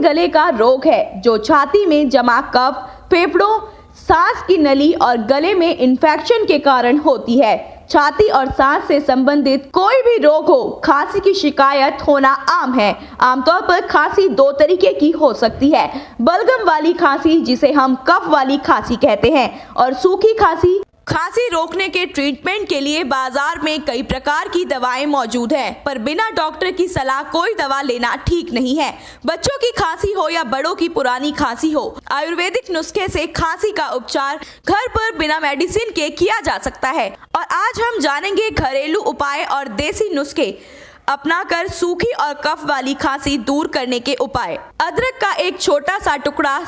गले का रोग है जो छाती में जमा कफ, फेफड़ों, सांस की नली और गले में इन्फेक्शन के कारण होती है। छाती और सांस से संबंधित कोई भी रोग हो, खांसी की शिकायत होना आम है। आमतौर पर खांसी दो तरीके की हो सकती है, बलगम वाली खांसी जिसे हम कफ वाली खांसी कहते हैं और सूखी खांसी। खांसी रोकने के ट्रीटमेंट के लिए बाजार में कई प्रकार की दवाएं मौजूद हैं, पर बिना डॉक्टर की सलाह कोई दवा लेना ठीक नहीं है। बच्चों की खांसी हो या बड़ों की पुरानी खांसी हो, आयुर्वेदिक नुस्खे से खांसी का उपचार घर पर बिना मेडिसिन के किया जा सकता है। और आज हम जानेंगे घरेलू उपाय और देसी नुस्खे अपनाकर सूखी और कफ वाली खांसी दूर करने के उपाय। अदरक का एक छोटा सा टुकड़ा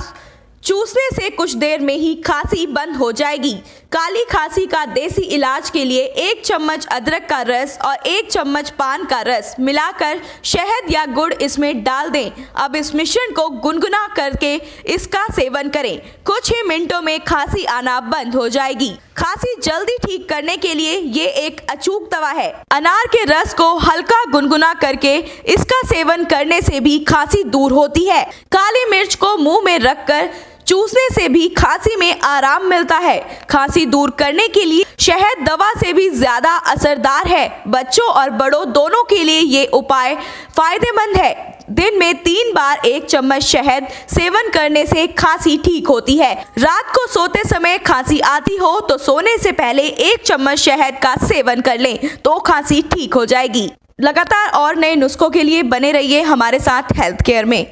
चूसने से कुछ देर में ही खांसी बंद हो जाएगी। काली खांसी का देसी इलाज के लिए 1 चम्मच अदरक का रस और 1 चम्मच पान का रस मिलाकर शहद या गुड़ इसमें डाल दें। अब इस मिश्रण को गुनगुना करके इसका सेवन करें। कुछ ही मिनटों में खांसी आना बंद हो जाएगी। खांसी जल्दी ठीक करने के लिए ये एक अचूक दवा है। अनार के रस को हल्का गुनगुना करके इसका सेवन करने से भी खांसी दूर होती है। काली मिर्च को मुंह में रखकर चूसने से भी खांसी में आराम मिलता है। खांसी दूर करने के लिए शहद दवा से भी ज्यादा असरदार है। बच्चों और बड़ों दोनों के लिए ये उपाय फायदेमंद है। दिन में 3 बार 1 चम्मच शहद सेवन करने से खांसी ठीक होती है। रात को सोते समय खांसी आती हो तो सोने से पहले 1 चम्मच शहद का सेवन कर लें तो खांसी ठीक हो जाएगी। लगातार और नए नुस्खों के लिए बने रहिए हमारे साथ हेल्थ केयर में।